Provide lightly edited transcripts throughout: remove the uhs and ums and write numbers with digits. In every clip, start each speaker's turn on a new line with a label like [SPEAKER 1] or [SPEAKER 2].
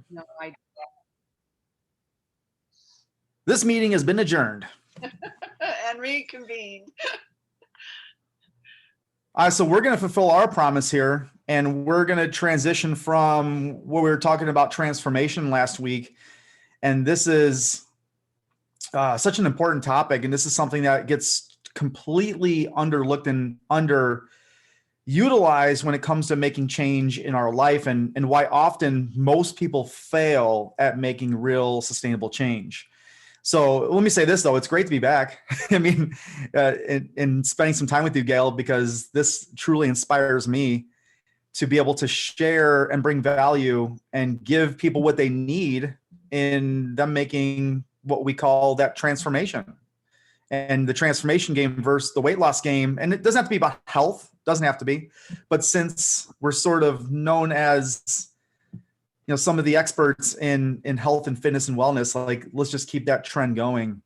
[SPEAKER 1] No, I
[SPEAKER 2] This meeting has been adjourned.
[SPEAKER 1] and reconvened.
[SPEAKER 2] So we're going to fulfill our promise here, and we're going to transition from what we were talking about transformation last week. And this is such an important topic, and this is something that gets completely underlooked and underutilized when it comes to making change in our life, and why often most people fail at making real sustainable change. So let me say this, though. It's great to be back. I mean, in spending some time with you, Gail, because this truly inspires me to be able to share and bring value and give people what they need in them making what we call that transformation. And the transformation game versus the weight loss game. And it doesn't have to be about health, doesn't have to be. But since we're sort of known as some of the experts in health and fitness and wellness, like, let's just keep that trend going.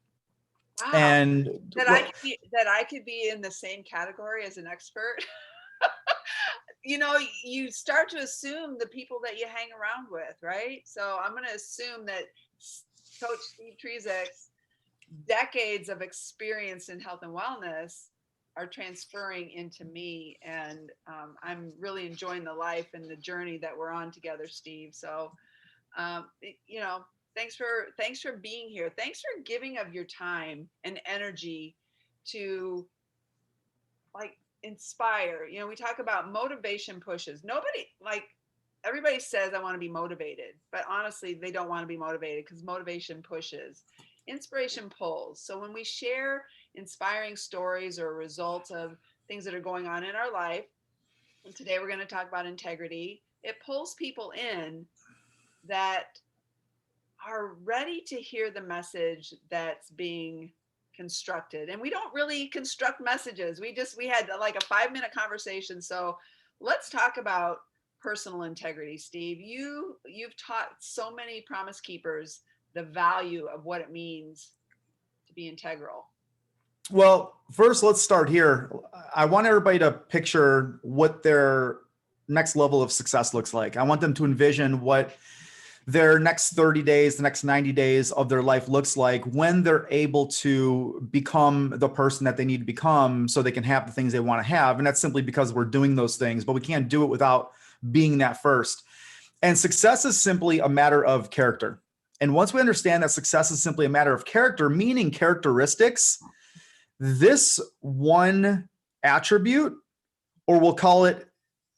[SPEAKER 1] Wow.
[SPEAKER 2] And
[SPEAKER 1] That I could be in the same category as an expert. You start to assume the people that you hang around with, right? So I'm going to assume that Coach Steve Trzek's decades of experience in health and wellness are transferring into me, and I'm really enjoying the life and the journey that we're on together, Steve. So, thanks for being here. Thanks for giving of your time and energy to inspire. We talk about motivation pushes. Everybody says I want to be motivated, but honestly, they don't want to be motivated because motivation pushes. Inspiration pulls. So when we share inspiring stories or results of things that are going on in our life, and today we're going to talk about integrity, it pulls people in that are ready to hear the message that's being constructed. And we don't really construct messages. We had like a 5-minute conversation. So let's talk about personal integrity, Steve. You've taught so many promise keepers the value of what it means to be integral.
[SPEAKER 2] Well, first, let's start here. I want everybody to picture what their next level of success looks like. I want them to envision what their next 30 days, the next 90 days of their life looks like when they're able to become the person that they need to become so they can have the things they want to have. And that's simply because we're doing those things, but we can't do it without being that first. And success is simply a matter of character. And once we understand that success is simply a matter of character, meaning characteristics, this one attribute, or we'll call it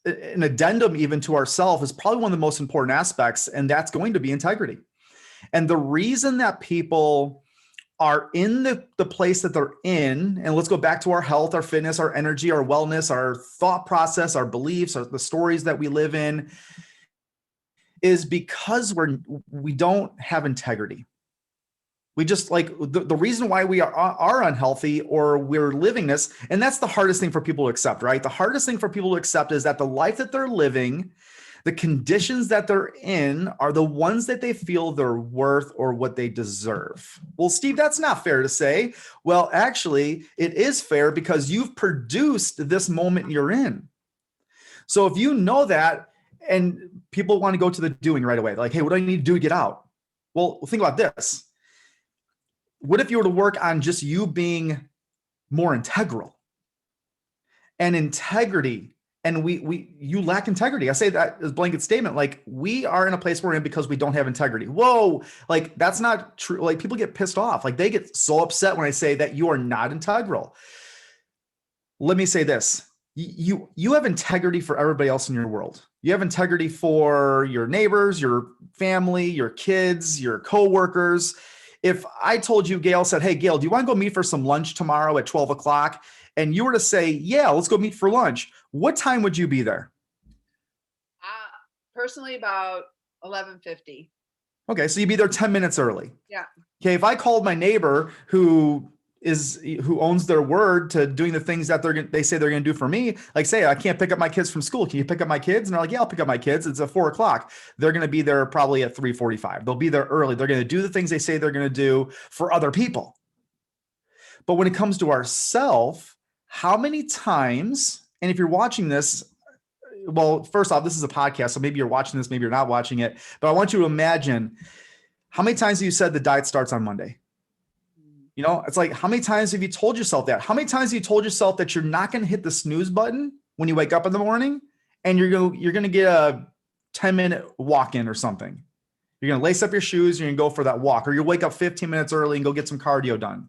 [SPEAKER 2] an addendum even to ourselves, is probably one of the most important aspects, and that's going to be integrity. And the reason that people are in the place that they're in, and let's go back to our health, our fitness, our energy, our wellness, our thought process, our beliefs, the stories that we live in, is because we don't have integrity. We just the reason why we are unhealthy or we're living this, and that's the hardest thing for people to accept, right? The hardest thing for people to accept is that the life that they're living, the conditions that they're in, are the ones that they feel they're worth or what they deserve. Well, Steve, that's not fair to say. Well, actually, it is fair because you've produced this moment you're in. So if you know that, and people want to go to the doing right away, like, hey, what do I need to do to get out? Well, think about this. What if you were to work on just you being more integral? And integrity, and you lack integrity. I say that as a blanket statement, like, we are in a place we're in because we don't have integrity. Whoa, like, that's not true. Like, people get pissed off. Like, they get so upset when I say that you are not integral. Let me say this. You have integrity for everybody else in your world. You have integrity for your neighbors, your family, your kids, your coworkers. If I told you, Gail said, hey, Gail, do you want to go meet for some lunch tomorrow at 12 o'clock? And you were to say, yeah, let's go meet for lunch. What time would you be there?
[SPEAKER 1] Personally, about 11:50.
[SPEAKER 2] Okay, so you'd be there 10 minutes early.
[SPEAKER 1] Yeah.
[SPEAKER 2] Okay, if I called my neighbor who owns their word to doing the things that they say they're going to do for me, like, say I can't pick up my kids from school, can you pick up my kids? And they're like, yeah, I'll pick up my kids. It's at 4 o'clock. They're going to be there probably at 3:45. They'll be there early. They're going to do the things they say they're going to do for other people. But when it comes to ourselves, how many times, and if you're watching this, well, first off, this is a podcast, so maybe you're watching this, maybe you're not watching it, but I want you to imagine how many times have you said the diet starts on Monday? You know, it's like, how many times have you told yourself that? How many times have you told yourself that you're not going to hit the snooze button when you wake up in the morning and you're going to get a 10-minute walk in or something? You're going to lace up your shoes, you're going to go for that walk, or you'll wake up 15 minutes early and go get some cardio done.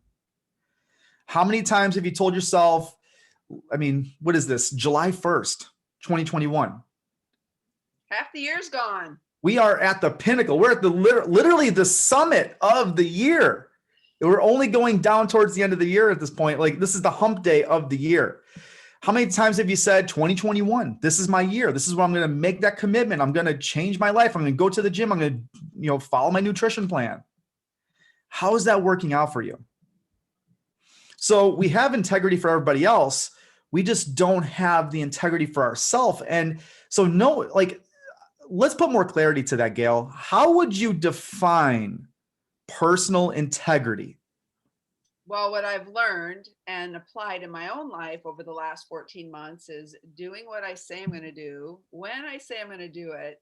[SPEAKER 2] How many times have you told yourself, I mean, what is this? July 1st, 2021.
[SPEAKER 1] Half the year's gone.
[SPEAKER 2] We are at the pinnacle. We're at the literally the summit of the year. We're only going down towards the end of the year at this point. Like, this is the hump day of the year. How many times have you said 2021, this is my year. This is where I'm going to make that commitment. I'm going to change my life. I'm going to go to the gym. I'm going to, follow my nutrition plan. How is that working out for you? So we have integrity for everybody else. We just don't have the integrity for ourselves. And so let's put more clarity to that, Gail. How would you define personal integrity?
[SPEAKER 1] Well, what I've learned and applied in my own life over the last 14 months is doing what I say I'm going to do, when I say I'm going to do it,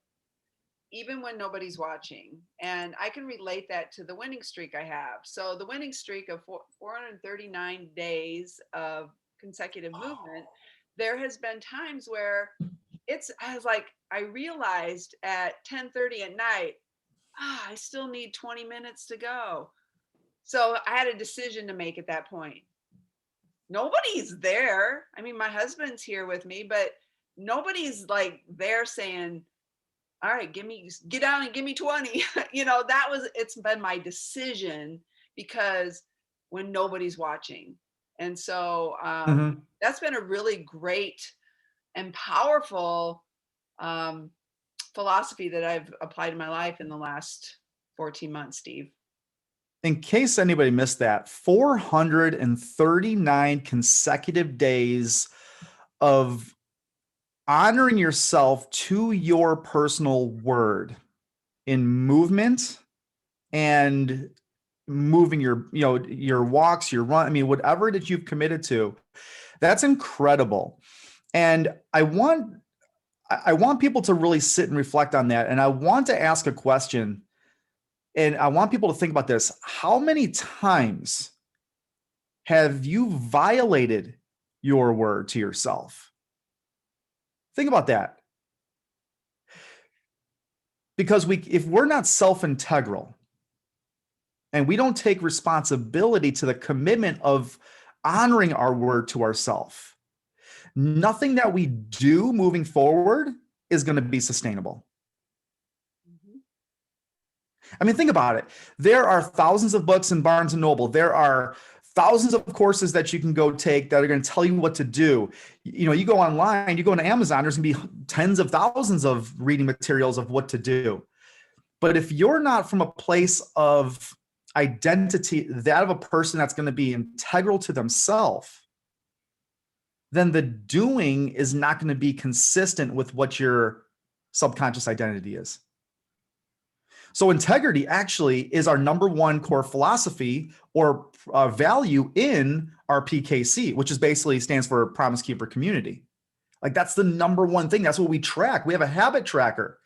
[SPEAKER 1] even when nobody's watching. And I can relate that to the winning streak I have. So the winning streak of 439 days of consecutive movement, there has been times where I realized at 10:30 at night, I still need 20 minutes to go. So I had a decision to make at that point. Nobody's there. I mean, my husband's here with me, but nobody's like there saying, all right, get down and give me 20. It's been my decision, because when nobody's watching. And so that's been a really great and powerful philosophy that I've applied in my life in the last 14 months, Steve.
[SPEAKER 2] In case anybody missed that, 439 consecutive days of honoring yourself to your personal word in movement and moving your walks, your run, I mean, whatever that you've committed to. That's incredible. And I want people to really sit and reflect on that. And I want to ask a question, and I want people to think about this. How many times have you violated your word to yourself? Think about that. Because if we're not self-integral and we don't take responsibility to the commitment of honoring our word to ourselves, nothing that we do moving forward is going to be sustainable. I mean, think about it. There are thousands of books in Barnes and Noble. There are thousands of courses that you can go take that are going to tell you what to do. You go online, you go into Amazon, there's going to be tens of thousands of reading materials of what to do. But if you're not from a place of identity, that of a person that's going to be integral to themselves, then the doing is not going to be consistent with what your subconscious identity is. So integrity actually is our number one core philosophy or value in our PKC, which is basically stands for Promise Keeper Community. Like, that's the number one thing. That's what we track. We have a habit tracker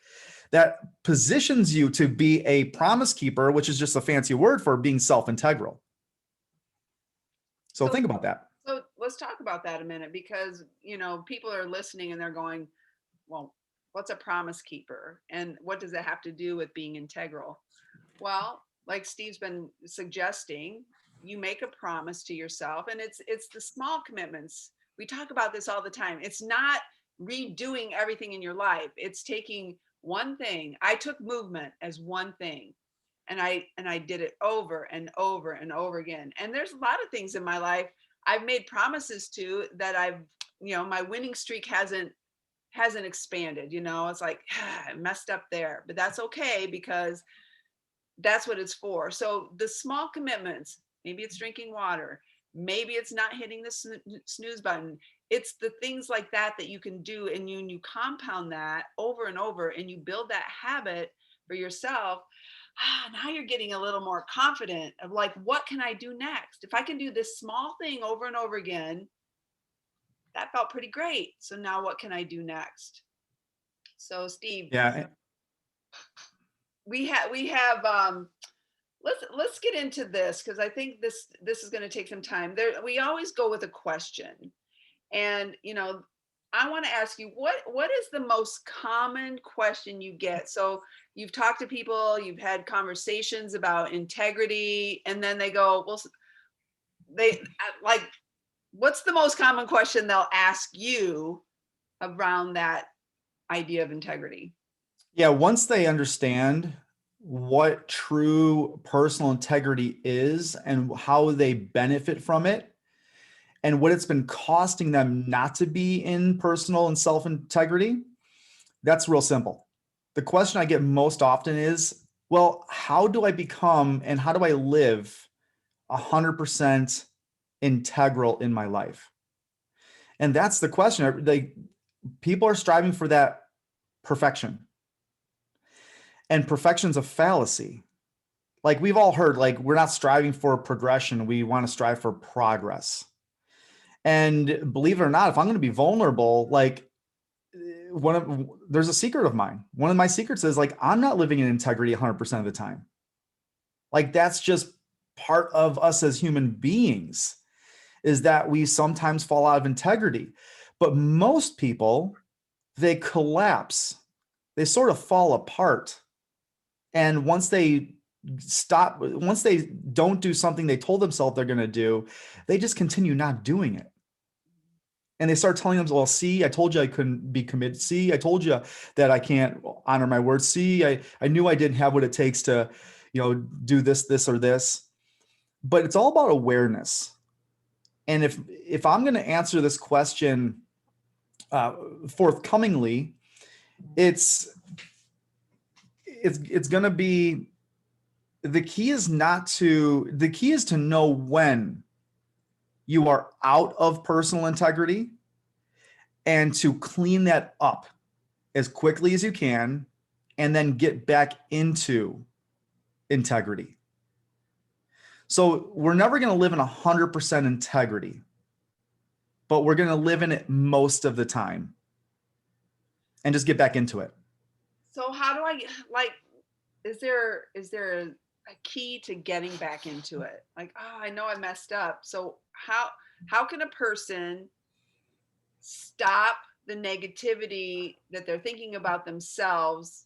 [SPEAKER 2] that positions you to be a promise keeper, which is just a fancy word for being self-integral. So think about that.
[SPEAKER 1] So let's talk about that a minute, because, people are listening and they're going, well, what's a promise keeper? And what does that have to do with being integral? Well, like Steve's been suggesting, you make a promise to yourself, and it's the small commitments. We talk about this all the time. It's not redoing everything in your life. It's taking one thing. I took movement as one thing, and I did it over and over and over again. And there's a lot of things in my life I've made promises to that my winning streak hasn't expanded. It's like, I messed up there, but that's okay, because that's what it's for. So the small commitments, maybe it's drinking water, maybe it's not hitting the snooze button. It's the things like that you can do, and you compound that over and over, and you build that habit for yourself. Now you're getting a little more confident of like, what can I do next? If I can do this small thing over and over again, that felt pretty great. So now what can I do next? So Steve,
[SPEAKER 2] Yeah.
[SPEAKER 1] we have let's get into this because I think this is going to take some time. There we always go with a question. And I want to ask you what is the most common question you get? So you've talked to people, you've had conversations about integrity, and then they go, well, they like, what's the most common question they'll ask you around that idea of integrity?
[SPEAKER 2] Yeah. Once they understand what true personal integrity is and how they benefit from it, and what it's been costing them not to be in personal and self integrity, that's real simple. The question I get most often is, well, how do I become and how do I live 100% integral in my life? And that's the question. People are striving for that perfection. And perfection's a fallacy. Like we've all heard, like we're not striving for progression, we want to strive for progress. And believe it or not, if I'm going to be vulnerable, like there's a secret of mine. One of my secrets is like I'm not living in integrity 100% of the time. Like that's just part of us as human beings, is that we sometimes fall out of integrity. But most people, they collapse. They sort of fall apart. And once they don't do something they told themselves they're going to do, they just continue not doing it. And they start telling them, well, see, I told you I couldn't be committed. See, I told you that I can't honor my word. See, I knew I didn't have what it takes to, do this, or this. But it's all about awareness. And if I'm going to answer this question forthcomingly, it's going to be, the key is to know when you are out of personal integrity and to clean that up as quickly as you can and then get back into integrity. So we're never going to live in 100% integrity, but we're going to live in it most of the time and just get back into it.
[SPEAKER 1] So how do I, like, is there a key to getting back into it? Like, oh, I know I messed up. So how can a person stop the negativity that they're thinking about themselves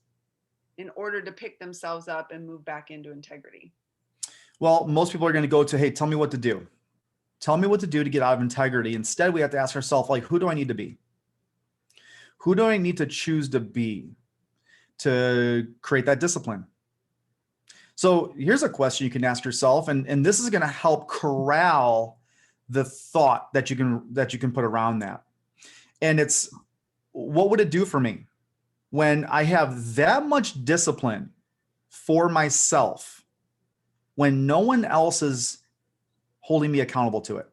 [SPEAKER 1] in order to pick themselves up and move back into integrity?
[SPEAKER 2] Well, most people are going to go to, hey, tell me what to do. Tell me what to do to get out of integrity. Instead, we have to ask ourselves, like, who do I need to be? Who do I need to choose to be to create that discipline? So here's a question you can ask yourself, and this is going to help corral the thought that you can put around that. And it's, what would it do for me when I have that much discipline for myself when no one else is holding me accountable to it?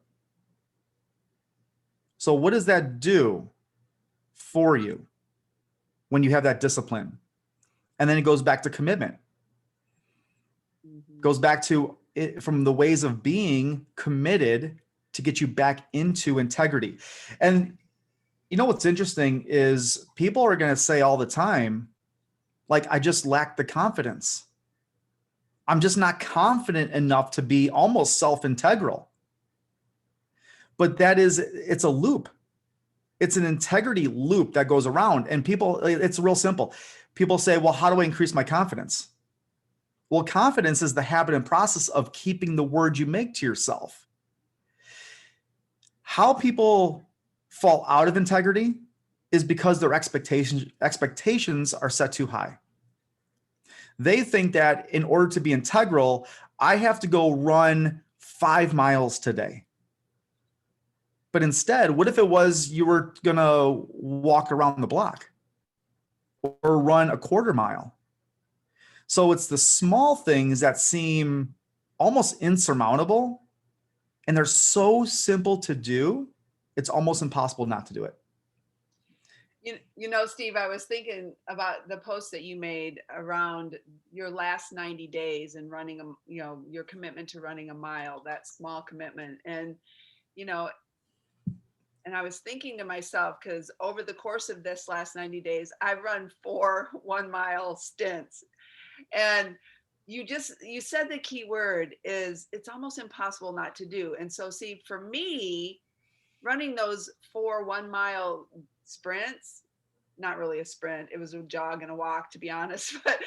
[SPEAKER 2] So what does that do for you when you have that discipline? And then it goes back to commitment. Goes back to it from the ways of being committed to get you back into integrity. And what's interesting is people are going to say all the time, like, I just lack the confidence. I'm just not confident enough to be almost self-integral. But it's a loop. It's an integrity loop that goes around. And it's real simple. People say, well, how do I increase my confidence? Well, confidence is the habit and process of keeping the word you make to yourself. How people fall out of integrity is because their expectations are set too high. They think that in order to be integral, I have to go run 5 miles today. But instead, what if it was you were going to walk around the block or run a quarter mile? So it's the small things that seem almost insurmountable, and they're so simple to do, it's almost impossible not to do it.
[SPEAKER 1] Steve, I was thinking about the post that you made around your last 90 days and running your commitment to running a mile, that small commitment. And And I was thinking to myself, because over the course of this last 90 days, I've run 4 1-mile stints. And you said the key word is it's almost impossible not to do. And so, see, for me, running those 4 1-mile sprints, not really a sprint, it was a jog and a walk, to be honest. But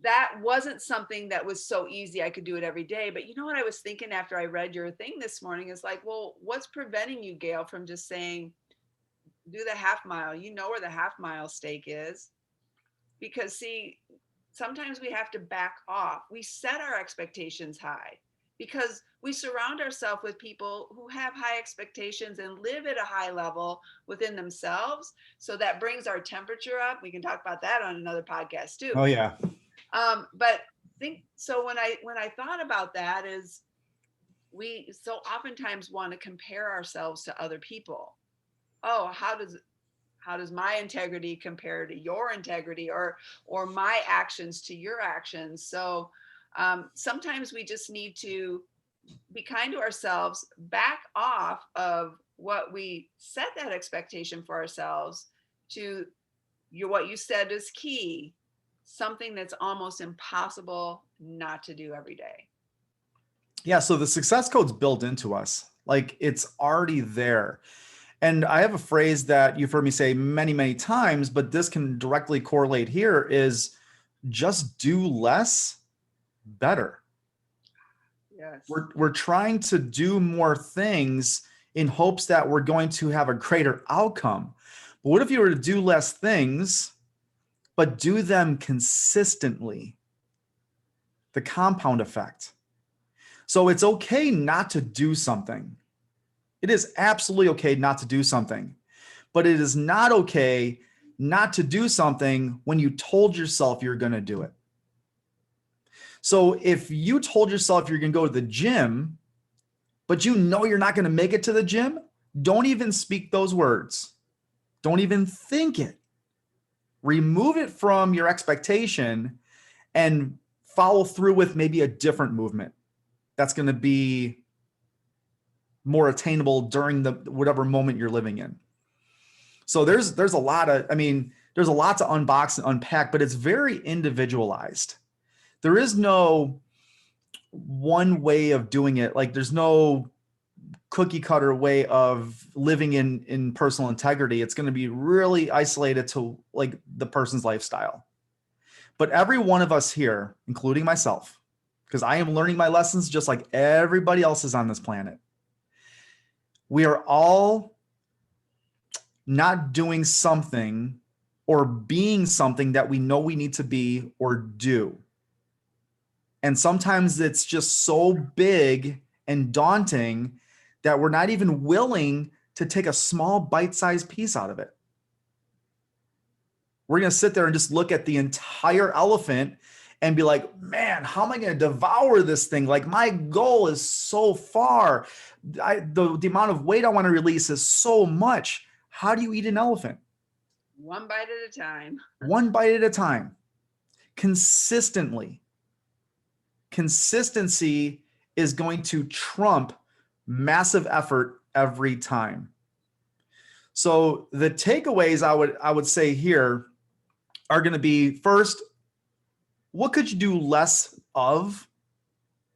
[SPEAKER 1] that wasn't something that was so easy I could do it every day. But you know what I was thinking after I read your thing this morning is like, well, what's preventing you, Gail, from just saying, do the half mile? You know where the half mile stake is. Because, see, sometimes we have to back off. We set our expectations high because we surround ourselves with people who have high expectations and live at a high level within themselves. So that brings our temperature up. We can talk about that on another podcast too.
[SPEAKER 2] Oh yeah.
[SPEAKER 1] But think so when I thought about that is we so oftentimes want to compare ourselves to other people. Oh, how does my integrity compare to your integrity, or my actions to your actions? So sometimes we just need to be kind to ourselves, back off of what we set that expectation for ourselves to what you said is key, something that's almost impossible not to do every day.
[SPEAKER 2] Yeah. So the success code's built into us. Like it's already there. And I have a phrase that you've heard me say many, many times, but this can directly correlate here is just do less better.
[SPEAKER 1] Yes.
[SPEAKER 2] We're trying to do more things in hopes that we're going to have a greater outcome. But what if you were to do less things, but do them consistently? The compound effect. So it's okay not to do something. It is absolutely okay not to do something, but it is not okay not to do something when you told yourself you're going to do it. So if you told yourself you're going to go to the gym, but you know you're not going to make it to the gym, don't even speak those words. Don't even think it. Remove it from your expectation and follow through with maybe a different movement that's going to be more attainable during the whatever moment you're living in. So there's a lot of, there's a lot to unbox and unpack, but it's very individualized. There is no one way of doing it. Like there's no cookie cutter way of living in personal integrity. It's going to be really isolated to like the person's lifestyle. But every one of us here, including myself, because I am learning my lessons just like everybody else is on this planet. We are all not doing something or being something that we know we need to be or do. And sometimes it's just so big and daunting that we're not even willing to take a small bite-sized piece out of it. We're going to sit there and just look at the entire elephant and be like, man, how am I going to devour this thing? Like my goal is so far. The amount of weight I want to release is so much. How do you eat an elephant?
[SPEAKER 1] One bite at a time.
[SPEAKER 2] One bite at a time. Consistently. Consistency is going to trump massive effort every time. So the takeaways I would say here are going to be, first, what could you do less of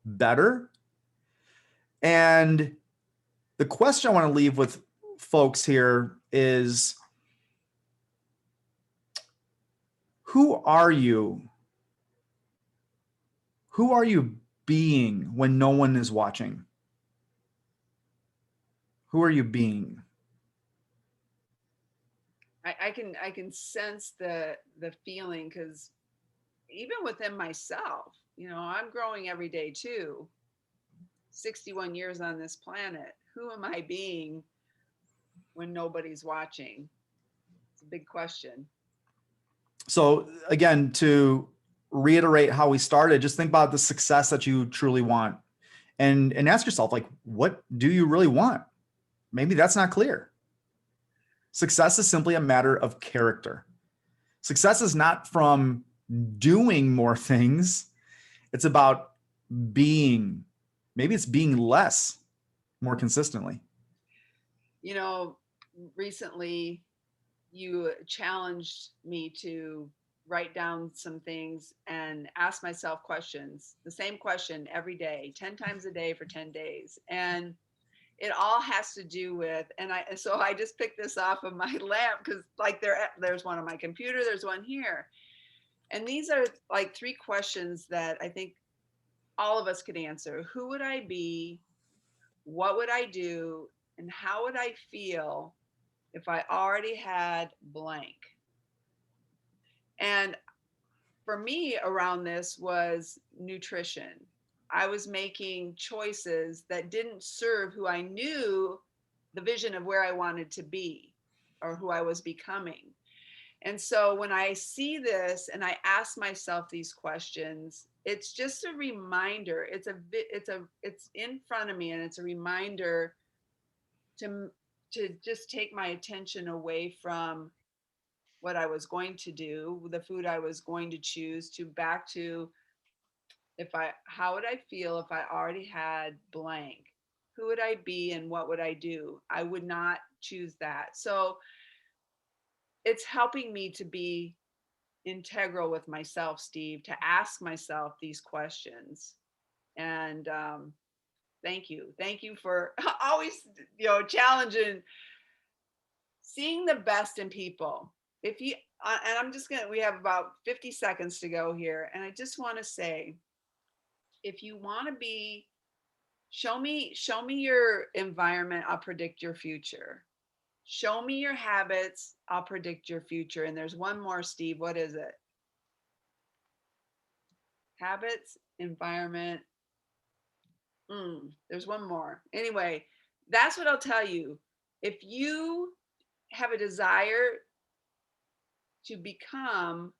[SPEAKER 2] better? And the question I want to leave with folks here is, who are you? Who are you being when no one is watching? Who are you being?
[SPEAKER 1] I can sense the feeling, because even within myself, I'm growing every day too. 61 years on this planet. Who am I being when nobody's watching? It's a big question.
[SPEAKER 2] So again, to reiterate how we started, just think about the success that you truly want and ask yourself, like, what do you really want? Maybe that's not clear. Success is simply a matter of character. Success is not from doing more things. It's about being. Maybe it's being less more consistently.
[SPEAKER 1] you know, recently you challenged me to write down some things and ask myself questions, the same question every day, 10 times a day for 10 days. And it all has to do with, so I just picked this off of my lamp because like there's one on my computer, there's one here. And these are like three questions that I think all of us could answer. Who would I be? What would I do? And how would I feel if I already had blank? And for me, around this was nutrition. I was making choices that didn't serve who I knew, the vision of where I wanted to be or who I was becoming. And so when I see this and I ask myself these questions, it's just a reminder. It's in front of me, and it's a reminder to to just take my attention away from what I was going to do, the food I was going to choose, to back to, how would I feel if I already had blank? Who would I be and what would I do? I would not choose that. So it's helping me to be integral with myself, Steve, to ask myself these questions. And thank you for always, challenging, seeing the best in people. If you and I'm just gonna, we have about 50 seconds to go here, and I just want to say, if you want to be, show me your environment, I'll predict your future. Show me your habits, I'll predict your future. And there's one more, Steve. What is it? Habits, environment. There's one more. Anyway, that's what I'll tell you. If you have a desire to become,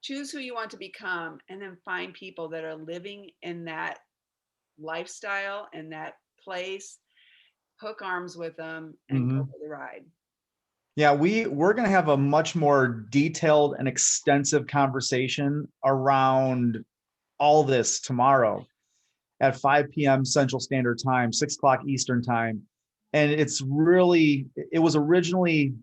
[SPEAKER 1] choose who you want to become, and then find people that are living in that lifestyle and that place, hook arms with them and go
[SPEAKER 2] Mhm.
[SPEAKER 1] for the ride.
[SPEAKER 2] Yeah, we're going to have a much more detailed and extensive conversation around all this tomorrow at 5 p.m. Central Standard Time, 6 o'clock Eastern Time. And it was originally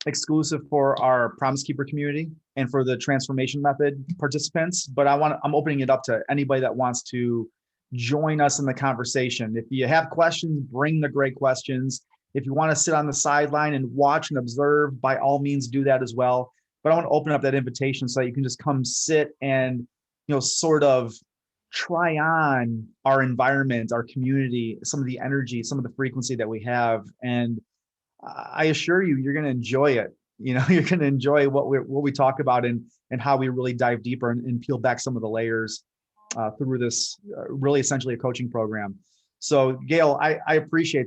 [SPEAKER 2] exclusive for our Promise Keeper community and for the transformation method participants, but I'm opening it up to anybody that wants to join us in the conversation. If you have questions, bring the great questions. If you want to sit on the sideline and watch and observe, by all means do that as well. But I want to open up that invitation so that you can just come sit and, sort of try on our environment, our community, some of the energy, some of the frequency that we have. And I assure you, you're going to enjoy it. You're going to enjoy what we talk about, and how we really dive deeper and peel back some of the layers through this really essentially a coaching program. So Gail, I appreciate